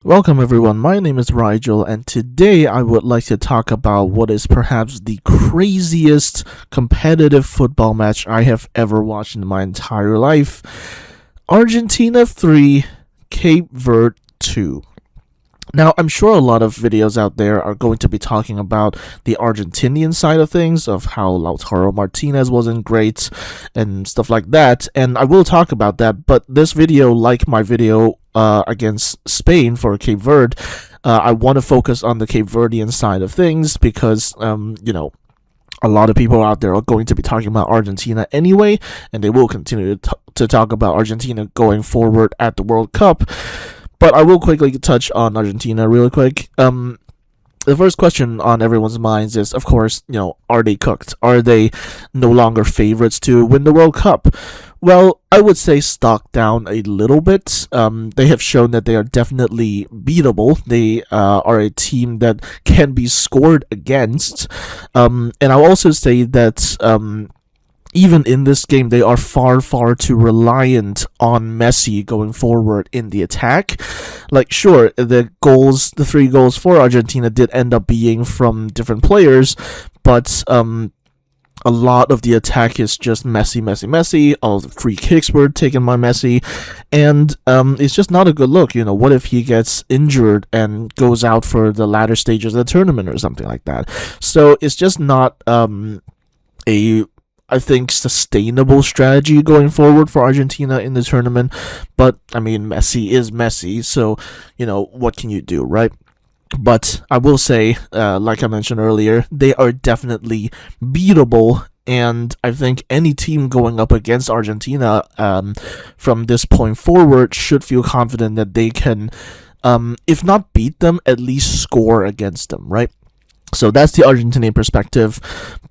Welcome everyone, my name is Rigel, and today I would like to talk about what is perhaps the craziest competitive football match I have ever watched in my entire life. Argentina 3, Cape Verde 2. Now, I'm sure a lot of videos out there are going to be talking about the Argentinian side of things, of how Lautaro Martinez wasn't great and stuff like that, and I will talk about that, but this video, like my video against Spain for Cape Verde, I want to focus on the Cape Verdean side of things because, a lot of people out there are going to be talking about Argentina anyway, and they will continue to talk about Argentina going forward at the World Cup. But I will quickly touch on Argentina really quick. The first question on everyone's minds is, of course, are they cooked? Are they no longer favorites to win the World Cup? Well, I would say stock down a little bit. They have shown that they are definitely beatable. They are a team that can be scored against. And I'll also say that even in this game, they are far too reliant on Messi going forward in the attack. Like, sure, the three goals for Argentina did end up being from different players, but a lot of the attack is just Messi. All the free kicks were taken by Messi, and it's just not a good look. What if he gets injured and goes out for the latter stages of the tournament or something like that? So it's just not I think, sustainable strategy going forward for Argentina in the tournament. But, Messi is Messi, so, what can you do, right? But I will say, like I mentioned earlier, they are definitely beatable, and I think any team going up against Argentina from this point forward should feel confident that they can, if not beat them, at least score against them, right? So that's the Argentinian perspective,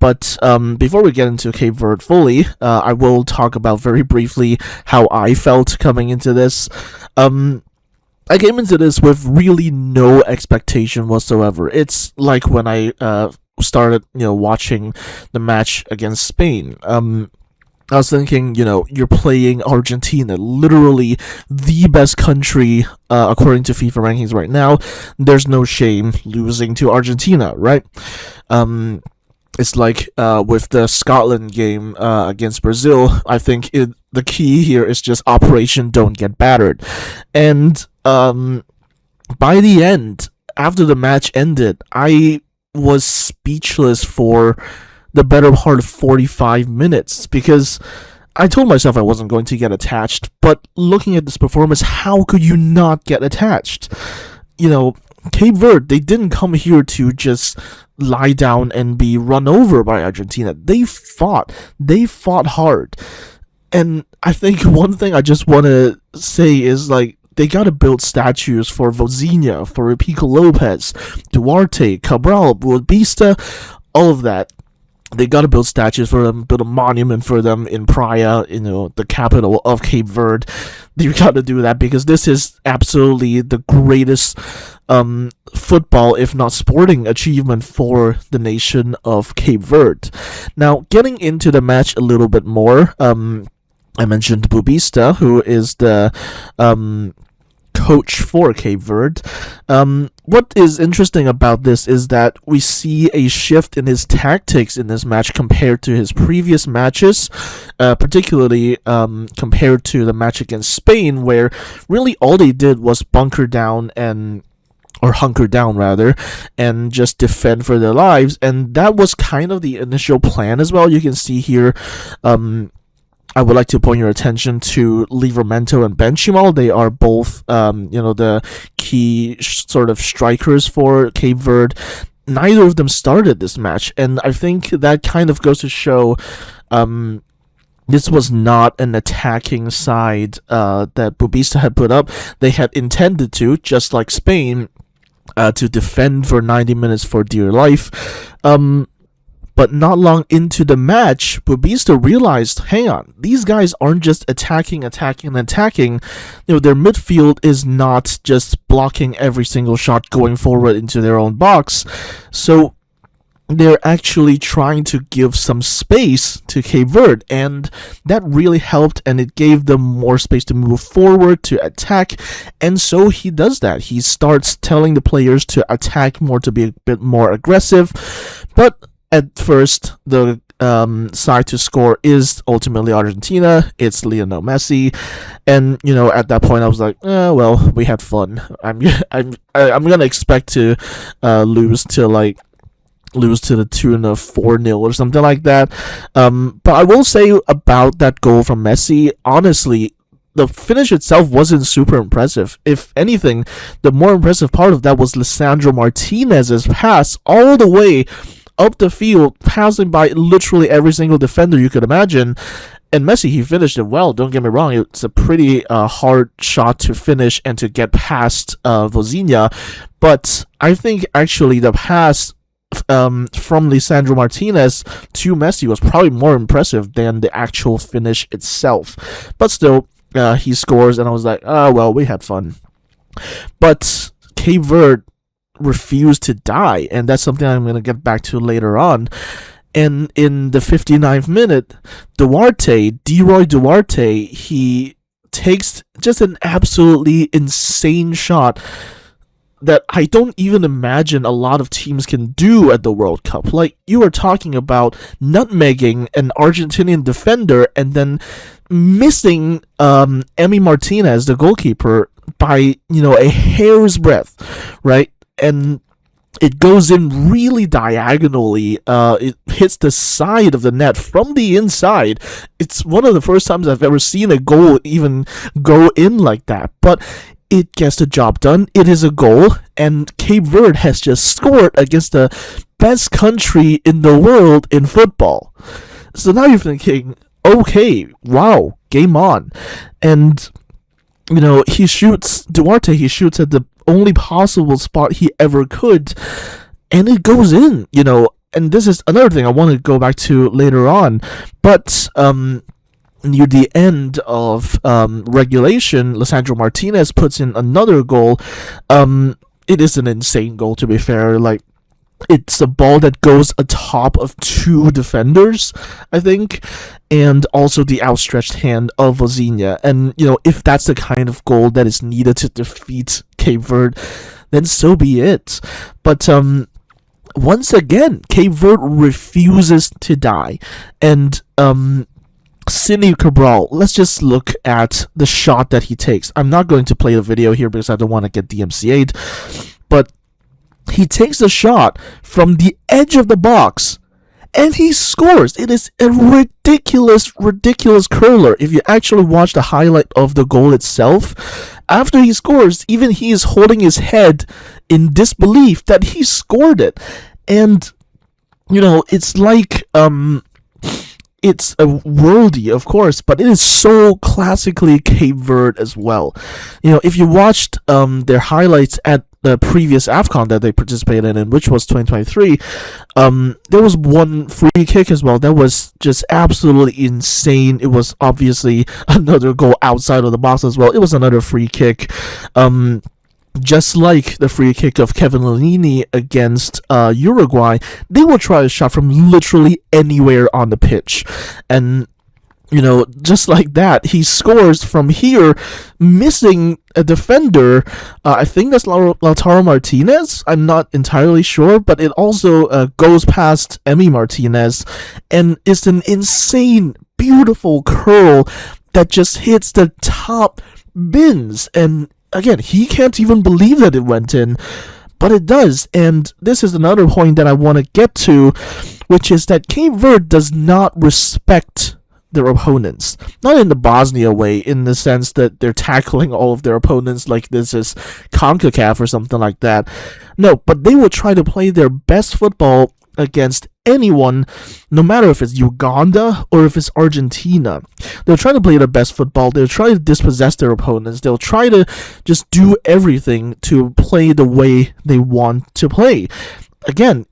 but before we get into Cape Verde fully, I will talk about very briefly how I felt coming into this. I came into this with really no expectation whatsoever. It's like when I started, watching the match against Spain. I was thinking, you're playing Argentina, literally the best country, according to FIFA rankings right now. There's no shame losing to Argentina, right? It's like with the Scotland game against Brazil. I think the key here is just Operation Don't Get Battered. And by the end, after the match ended, I was speechless for the better part of 45 minutes, because I told myself I wasn't going to get attached, but looking at this performance, how could you not get attached? Cape Verde, they didn't come here to just lie down and be run over by Argentina. They fought hard. And I think one thing I just want to say is, they gotta build statues for Vozinha, for Pico Lopez, Duarte, Cabral, bubista, all of that. They gotta build statues for them, build a monument for them in Praia, the capital of Cape Verde. You gotta do that because this is absolutely the greatest football, if not sporting, achievement for the nation of Cape Verde. Now, getting into the match a little bit more, I mentioned Bubista, who is the coach for Cape Verde. What is interesting about this is that we see a shift in his tactics in this match compared to his previous matches, particularly compared to the match against Spain, where really all they did was hunker down rather, and just defend for their lives, and that was kind of the initial plan as well. You can see here, I would like to point your attention to Livramento and Benchimol. They are both, the key sort of strikers for Cape Verde. Neither of them started this match, and I think that kind of goes to show this was not an attacking side that Bubista had put up. They had intended to, just like Spain, to defend for 90 minutes for dear life. But not long into the match, Bubista realized, hang on, these guys aren't just attacking. Their midfield is not just blocking every single shot going forward into their own box. So they're actually trying to give some space to Cape Verde, and that really helped, and it gave them more space to move forward, to attack, and so he does that. He starts telling the players to attack more, to be a bit more aggressive, but at first, the side to score is ultimately Argentina. It's Lionel Messi, and at that point I was like, well, we had fun. I'm gonna expect to lose to the tune of 4-0 or something like that. But I will say about that goal from Messi, honestly, the finish itself wasn't super impressive. If anything, the more impressive part of that was Lisandro Martinez's pass all the way up the field, passing by literally every single defender you could imagine. And Messi, he finished it well, don't get me wrong. It's a pretty hard shot to finish and to get past Vozinha. But I think actually the pass from Lisandro Martinez to Messi was probably more impressive than the actual finish itself. But still, he scores, and I was like, well, we had fun. But Cape Verde refused to die, and that's something I'm going to get back to later on. And in the 59th minute, Duarte, he takes just an absolutely insane shot that I don't even imagine a lot of teams can do at the World Cup. Like, you are talking about nutmegging an Argentinian defender and then missing Martinez, the goalkeeper, by, a hair's breadth, right? And it goes in really diagonally. It hits the side of the net from the inside. It's one of the first times I've ever seen a goal even go in like that. But it gets the job done. It is a goal, and Cape Verde has just scored against the best country in the world in football. So now you're thinking, okay, wow, game on. And, Duarte, he shoots at the only possible spot he ever could, and it goes in, and this is another thing I want to go back to later on. But, near the end of regulation, Lisandro Martinez puts in another goal. It is an insane goal, to be fair. Like, it's a ball that goes atop of two defenders, I think, and also the outstretched hand of Vozinha. And, if that's the kind of goal that is needed to defeat Cape Verde, then so be it. But, once again, Cape Verde refuses to die. And, Sidney Cabral, let's just look at the shot that he takes. I'm not going to play the video here because I don't want to get DMCA'd, but he takes the shot from the edge of the box, and he scores. It is a ridiculous curler. If you actually watch the highlight of the goal itself, after he scores, even he is holding his head in disbelief that he scored it. And, it's like, it's a worldie, of course, but it is so classically Cape Verde as well. If you watched their highlights at the previous AFCON that they participated in, which was 2023, there was one free kick as well that was just absolutely insane. It was obviously another goal outside of the box as well. It was another free kick. Just like the free kick of Kevin Lanini against Uruguay, they will try a shot from literally anywhere on the pitch. And, just like that, he scores from here, missing a defender. I think that's Lautaro Martinez. I'm not entirely sure, but it also goes past Martinez, and it's an insane, beautiful curl that just hits the top bins. And again, he can't even believe that it went in, but it does. And this is another point that I want to get to, which is that Cape Verde does not respect their opponents. Not in the Bosnia way, in the sense that they're tackling all of their opponents like this is CONCACAF or something like that. No, but they will try to play their best football against anyone, no matter if it's Uganda or if it's Argentina. They'll try to play their best football. They'll try to dispossess their opponents. They'll try to just do everything to play the way they want to play. Again,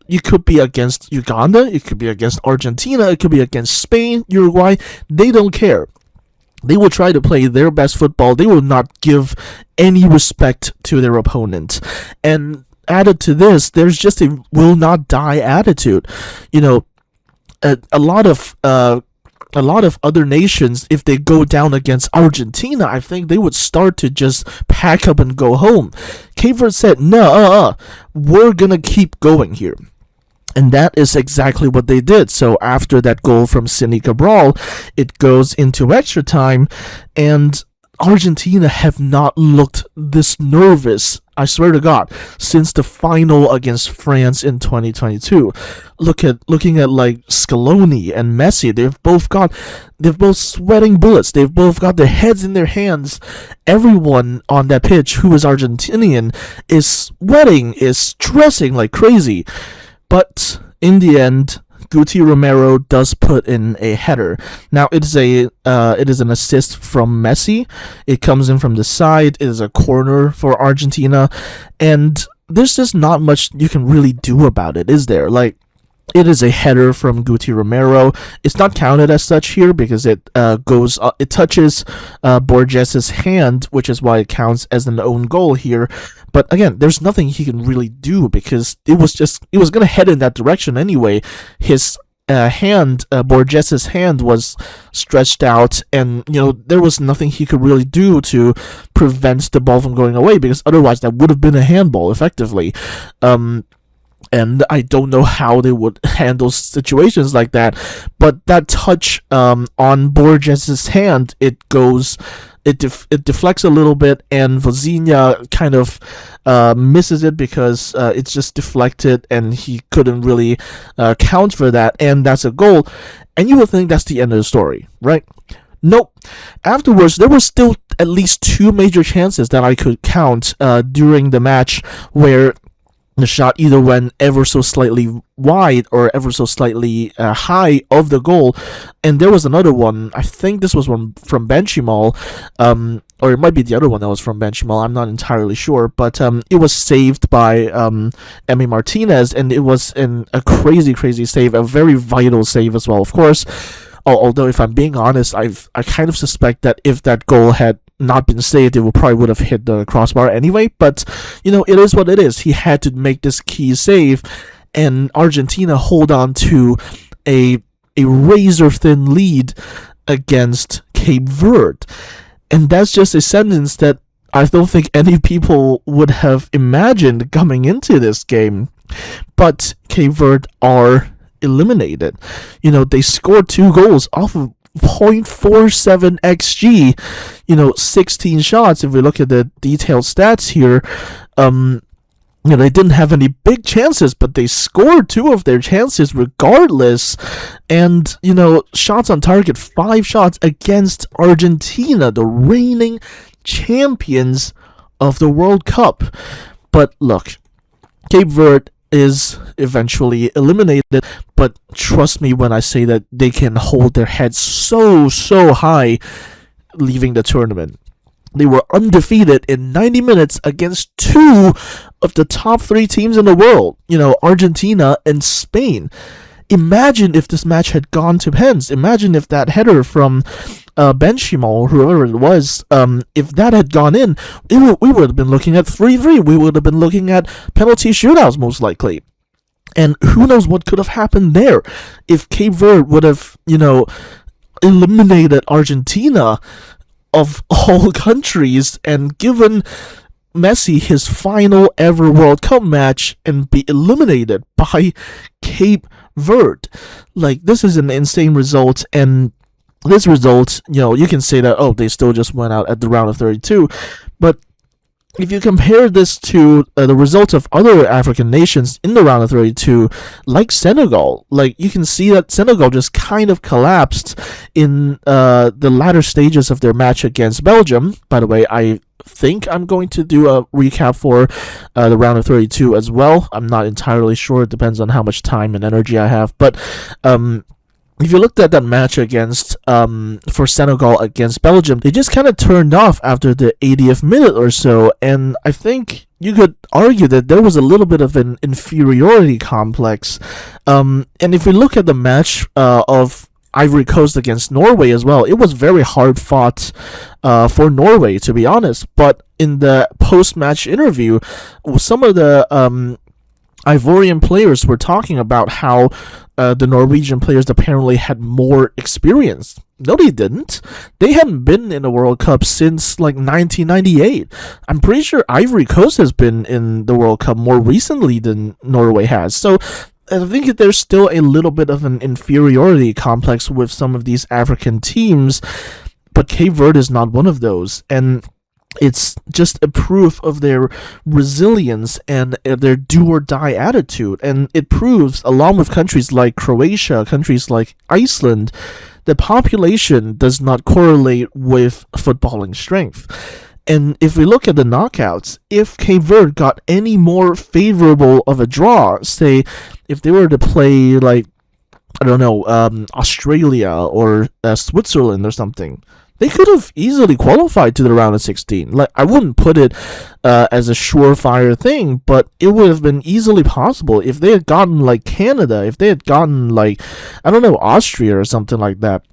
you could be against Uganda, it could be against Argentina, it could be against Spain, Uruguay. They don't care. They will try to play their best football. They will not give any respect to their opponent. And added to this, there's just a will not die attitude. You know, a lot of other nations, if they go down against Argentina, I think they would start to just pack up and go home. Cape Verde said, no, we're gonna keep going here. And that is exactly what they did. So after that goal from Sidney Cabral, it goes into extra time, and Argentina have not looked this nervous, I swear to God, since the final against France in 2022. Looking at like Scaloni and Messi, they've both sweating bullets. They've both got their heads in their hands. Everyone on that pitch who is Argentinian is sweating, is stressing like crazy. But in the end, Guti Romero does put in a header. Now it is an assist from Messi. It comes in from the side. It is a corner for Argentina, and there's just not much you can really do about it, is there? Like, it is a header from Guti Romero. It's not counted as such here because it touches Borges' hand, which is why it counts as an own goal here. But again, there's nothing he can really do because it was gonna head in that direction anyway. His Borges' hand was stretched out, and there was nothing he could really do to prevent the ball from going away, because otherwise that would have been a handball effectively. And I don't know how they would handle situations like that. But that touch on Borges' hand, it deflects a little bit, and Vozinha kind of misses it because it's just deflected, and he couldn't really count for that, and that's a goal. And you would think that's the end of the story, right? Nope. Afterwards, there were still at least two major chances that I could count during the match where the shot either went ever so slightly wide or ever so slightly high of the goal. And there was another one, I think this was one from Benchimol, or it might be the other one that was from Benchimol, I'm not entirely sure, but it was saved by Emi Martinez, and it was a crazy save, a very vital save as well, of course. Although, if I'm being honest, I kind of suspect that if that goal had not been saved, it probably would have hit the crossbar anyway. But it is what it is. He had to make this key save, and Argentina hold on to a razor thin lead against Cape Verde, and that's just a sentence that I don't think any people would have imagined coming into this game. But Cape Verde are eliminated. They scored 2 goals off of 0.47 xg, 16 shots. If we look at the detailed stats here, they didn't have any big chances, but they scored 2 of their chances regardless. And shots on target, 5 shots against Argentina, the reigning champions of the World Cup. But look, Cape Verde is eventually eliminated, but trust me when I say that they can hold their heads so high leaving the tournament. They were undefeated in 90 minutes against 2 of the top 3 teams in the world, Argentina and Spain. Imagine if this match had gone to pens. Imagine if that header from Benchimol, whoever it was, if that had gone in, we would have been looking at 3-3. We would have been looking at penalty shootouts most likely. And who knows what could have happened there if Cape Verde would have, eliminated Argentina of all countries and given Messi his final ever World Cup match and be eliminated by Cape Verde. Like, this is an insane result, and this result, you can say that, they still just went out at the round of 32, but if you compare this to the results of other African nations in the round of 32, like Senegal, you can see that Senegal just kind of collapsed in the latter stages of their match against Belgium. By the way, I think I'm going to do a recap for the round of 32 as well. I'm not entirely sure. It depends on how much time and energy I have. But if you looked at that match against for Senegal against Belgium, they just kind of turned off after the 80th minute or so, and I think you could argue that there was a little bit of an inferiority complex. And if we look at the match of Ivory Coast against Norway as well. It was very hard fought for Norway, to be honest. But in the post-match interview, some of the Ivorian players were talking about how the Norwegian players apparently had more experience. No, they didn't. They hadn't been in a World Cup since like 1998. I'm pretty sure Ivory Coast has been in the World Cup more recently than Norway has. So I think there's still a little bit of an inferiority complex with some of these African teams, but Cape Verde is not one of those. And it's just a proof of their resilience and their do-or-die attitude. And it proves, along with countries like Croatia, countries like Iceland, the population does not correlate with footballing strength. And if we look at the knockouts, if Cape Verde got any more favorable of a draw, say, if they were to play, like, I don't know, Australia or Switzerland or something, they could have easily qualified to the round of 16. Like, I wouldn't put it as a surefire thing, but it would have been easily possible if they had gotten, like, Canada, if they had gotten, like, I don't know, Austria or something like that.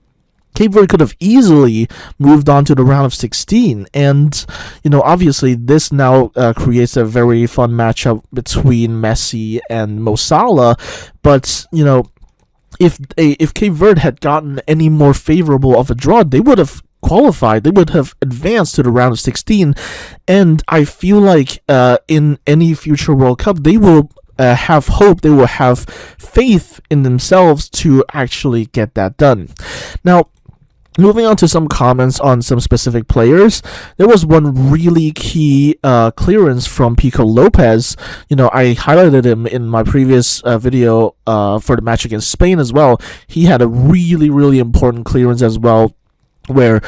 Cape Verde could have easily moved on to the round of 16. And, you know, obviously this now creates a very fun matchup between Messi and Mo Salah. But, you know, if Cape Verde had gotten any more favorable of a draw, they would have qualified. They would have advanced to the round of 16. And I feel like in any future World Cup, they will have hope, they will have faith in themselves to actually get that done. Now, moving on to some comments on some specific players, there was one really key clearance from Pico Lopez. You know, I highlighted him in my previous video for the match against Spain as well. He had a really, really important clearance as well, where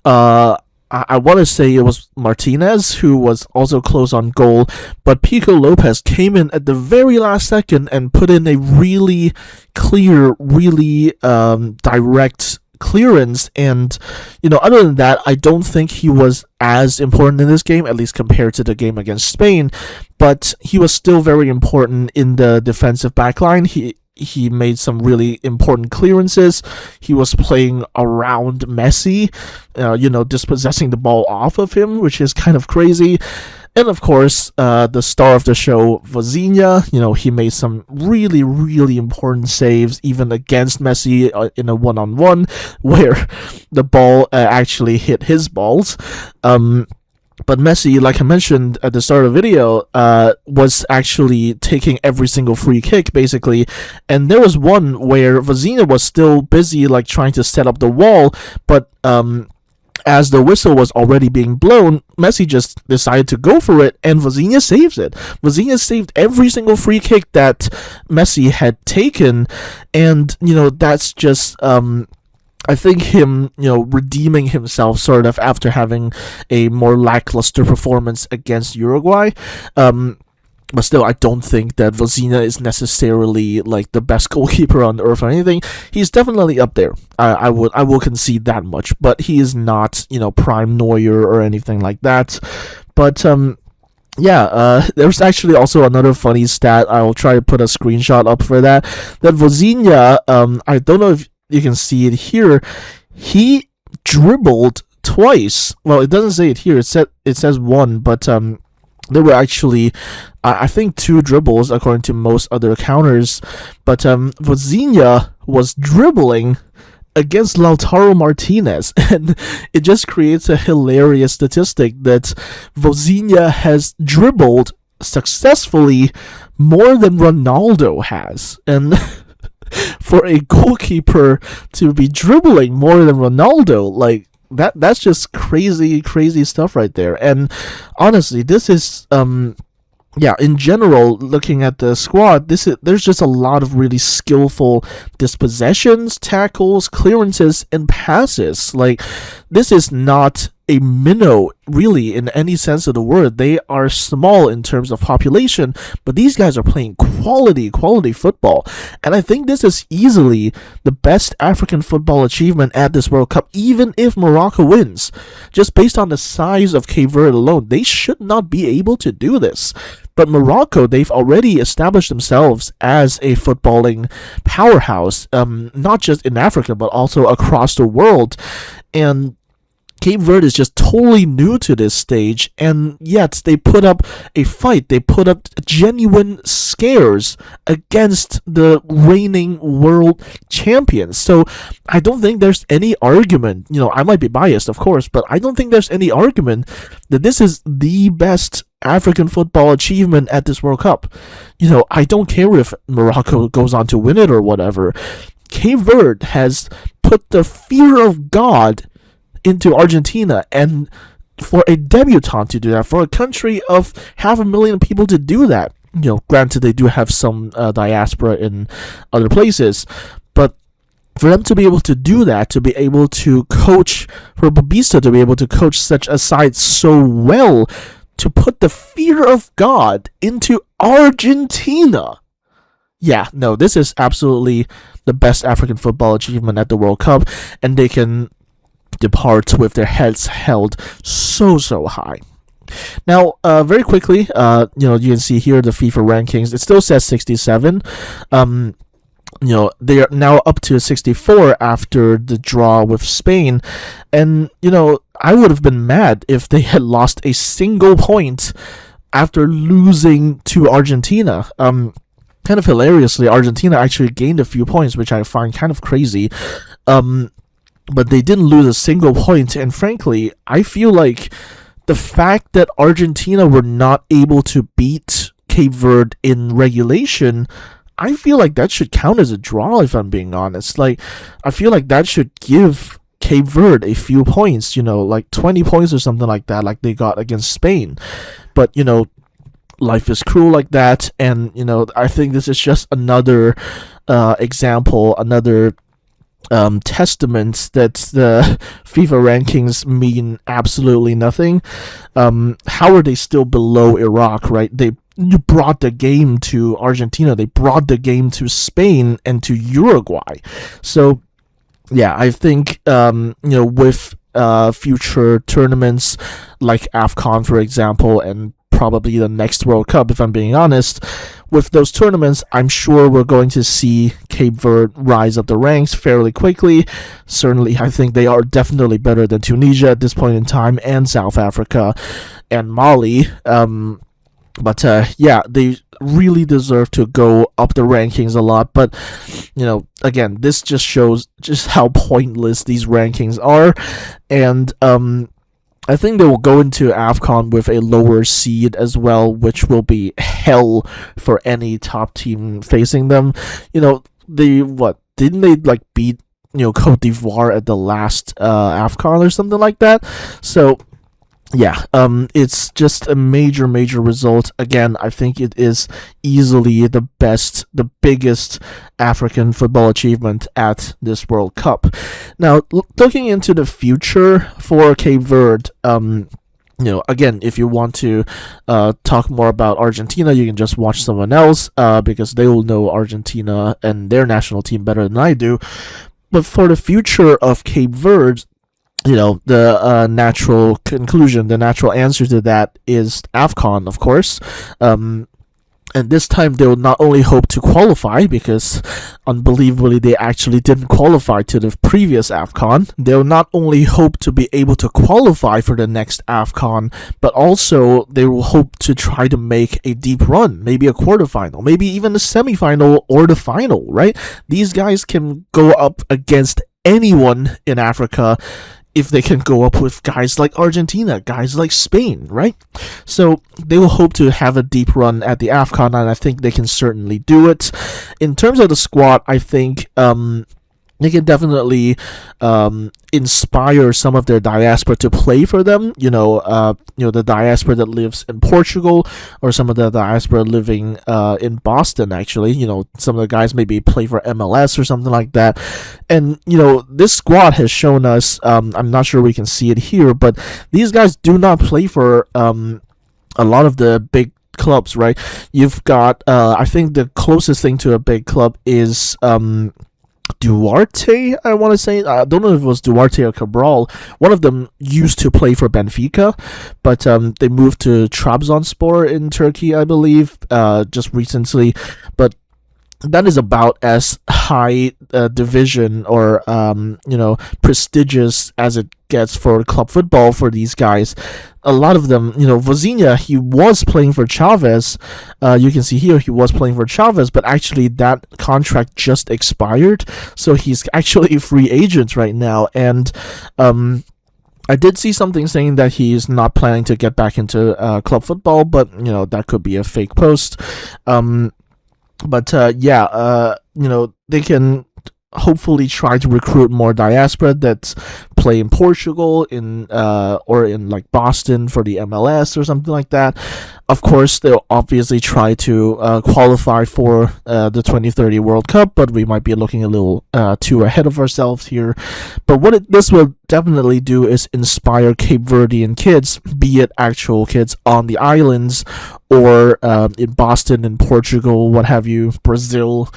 I want to say it was Martinez who was also close on goal, but Pico Lopez came in at the very last second and put in a really clear, really direct clearance. And, you know, other than that, I don't think he was as important in this game, at least compared to the game against Spain, but he was still very important in the defensive backline. He made some really important clearances. He was playing around Messi, you know, dispossessing the ball off of him, which is kind of crazy. And of course, the star of the show, Vozinha, you know, he made some really, really important saves, even against Messi in a one-on-one, where the ball actually hit his balls. But Messi, like I mentioned at the start of the video, was actually taking every single free kick, basically. And there was one where Vozinha was still busy, like, trying to set up the wall, but as the whistle was already being blown, Messi just decided to go for it, and Vozinha saves it. Vozinha saved every single free kick that Messi had taken, and, you know, that's just I think him, you know, redeeming himself sort of after having a more lackluster performance against Uruguay. But still, I don't think that Vozinha is necessarily like the best goalkeeper on earth or anything. He's definitely up there. I will concede that much, but he is not, you know, prime Neuer or anything like that. But yeah, there's actually also another funny stat. I'll try to put a screenshot up for that. That Vozinha, I don't know if you can see it here. He dribbled twice. Well, it doesn't say it here. It says one, but there were actually, I think, 2 dribbles according to most other counters. But Vozinha was dribbling against Lautaro Martinez, and it just creates a hilarious statistic that Vozinha has dribbled successfully more than Ronaldo has. And for a goalkeeper to be dribbling more than Ronaldo, like, that's just crazy stuff right there. And honestly, this is yeah, in general, looking at the squad, there's just a lot of really skillful dispossessions, tackles, clearances, and passes. Like, this is not a minnow, really, in any sense of the word. They are small in terms of population, but these guys are playing quality football. And I think this is easily the best African football achievement at this World Cup, even if Morocco wins. Just based on the size of Cape Verde alone, they should not be able to do this. But Morocco, they've already established themselves as a footballing powerhouse, not just in Africa, but also across the world. And Cape Verde is just totally new to this stage, and yet they put up a fight. They put up genuine scares against the reigning world champions. So I don't think there's any argument. I might be biased, of course, but I don't think there's any argument that this is the best African football achievement at this World Cup. I don't care if Morocco goes on to win it or whatever. Cape Verde has put the fear of God into Argentina, and for a debutant to do that, for a country of 500,000 people to do that, granted they do have some diaspora in other places, but for them to be able to do that, to be able to coach, for Bubista to be able to coach such a side so well, to put the fear of God into Argentina. Yeah, no, this is absolutely the best African football achievement at the World Cup, and they can depart with their heads held so high. Now, very quickly, you can see here the FIFA rankings. It still says 67. They are now up to 64 after the draw with Spain, and I would have been mad if they had lost a single point after losing to Argentina. Kind of hilariously, Argentina actually gained a few points, which I find kind of crazy. But they didn't lose a single point, and frankly, I feel like the fact that Argentina were not able to beat Cape Verde in regulation, I feel like that should count as a draw, if I'm being honest. Like, I feel like that should give Cape Verde a few points, like 20 points or something like that, like they got against Spain. But, life is cruel like that, and, I think this is just another example, another testament that the FIFA rankings mean absolutely nothing. How are they still below Iraq, right? You brought the game to Argentina, they brought the game to Spain and to Uruguay. So yeah, I think with future tournaments like AFCON, for example, and probably the next World Cup, if I'm being honest, with those tournaments, I'm sure we're going to see Cape Verde rise up the ranks fairly quickly. Certainly, I think they are definitely better than Tunisia at this point in time, and South Africa, and Mali. But they really deserve to go up the rankings a lot. But, again, this just shows just how pointless these rankings are. And I think they will go into AFCON with a lower seed as well, which will be hell for any top team facing them. Didn't they beat Cote d'Ivoire at the last AFCON or something like that? So yeah, it's just a major result. Again, I think it is easily the biggest African football achievement at this World Cup. Now, looking into the future for Cape Verde, again, if you want to talk more about Argentina, you can just watch someone else, because they will know Argentina and their national team better than I do. But for the future of Cape Verde, the natural conclusion, the natural answer to that is AFCON, of course. And this time they will not only hope to qualify, because unbelievably they actually didn't qualify to the previous AFCON. They will not only hope to be able to qualify for the next AFCON, but also they will hope to try to make a deep run, maybe a quarterfinal, maybe even a semifinal or the final, right? These guys can go up against anyone in Africa if they can go up with guys like Argentina, guys like Spain, right? So they will hope to have a deep run at the AFCON, and I think they can certainly do it. In terms of the squad, I think they can definitely inspire some of their diaspora to play for them. The diaspora that lives in Portugal, or some of the diaspora living in Boston. Actually, some of the guys maybe play for MLS or something like that. And this squad has shown us. I'm not sure we can see it here, but these guys do not play for a lot of the big clubs, right? You've got I think the closest thing to a big club is Duarte, I want to say. I don't know if it was Duarte or Cabral. One of them used to play for Benfica, but they moved to Trabzonspor in Turkey, I believe, just recently. But that is about as high division or prestigious as it gets for club football for these guys. A lot of them, Vozinha, he was playing for Chavez. You can see here he was playing for Chavez, but actually that contract just expired, so he's actually a free agent right now. And I did see something saying that he's not planning to get back into club football, but that could be a fake post. They can hopefully try to recruit more diaspora that play in Portugal, or in like Boston for the MLS or something like that. Of course, they'll obviously try to qualify for the 2030 World Cup, but we might be looking a little too ahead of ourselves here. But what this will definitely do is inspire Cape Verdean kids, be it actual kids on the islands or in Boston, in Portugal, what have you, Brazil.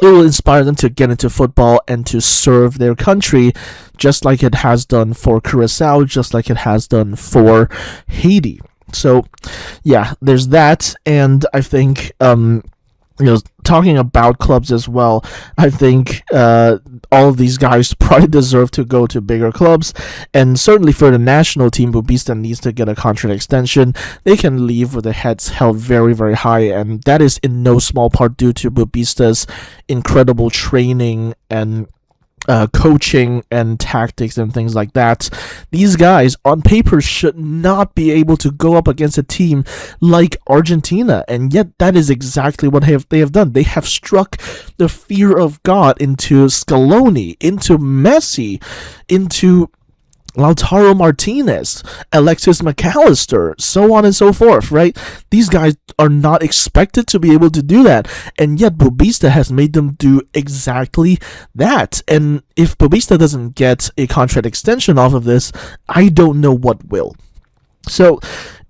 It will inspire them to get into football and to serve their country, just like it has done for Curacao, just like it has done for Haiti. So, yeah, there's that. And I think, talking about clubs as well, I think all of these guys probably deserve to go to bigger clubs. And certainly for the national team, Bubista needs to get a contract extension. They can leave with their heads held very, very high, and that is in no small part due to Bubista's incredible training and coaching and tactics and things like that. These guys on paper should not be able to go up against a team like Argentina, and yet that is exactly what they have done. They have struck the fear of God into Scaloni, into Messi, into Lautaro Martinez, Alexis McAllister, so on and so forth, right? These guys are not expected to be able to do that, and yet Bubista has made them do exactly that. And if Bubista doesn't get a contract extension off of this, I don't know what will. So,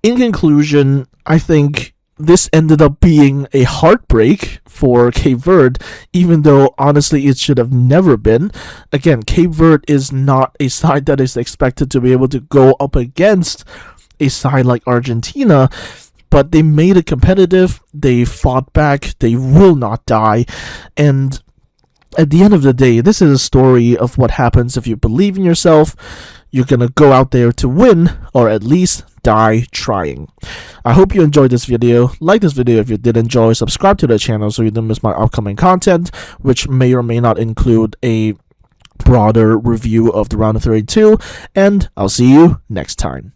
in conclusion, I think this ended up being a heartbreak for Cape Verde, even though honestly it should have never been. Again, Cape Verde is not a side that is expected to be able to go up against a side like Argentina, but they made it competitive, they fought back, they will not die, and at the end of the day, this is a story of what happens if you believe in yourself. You're gonna go out there to win, or at least die trying. I hope you enjoyed this video. Like this video if you did enjoy. Subscribe to the channel so you don't miss my upcoming content, which may or may not include a broader review of the round of 32. And I'll see you next time.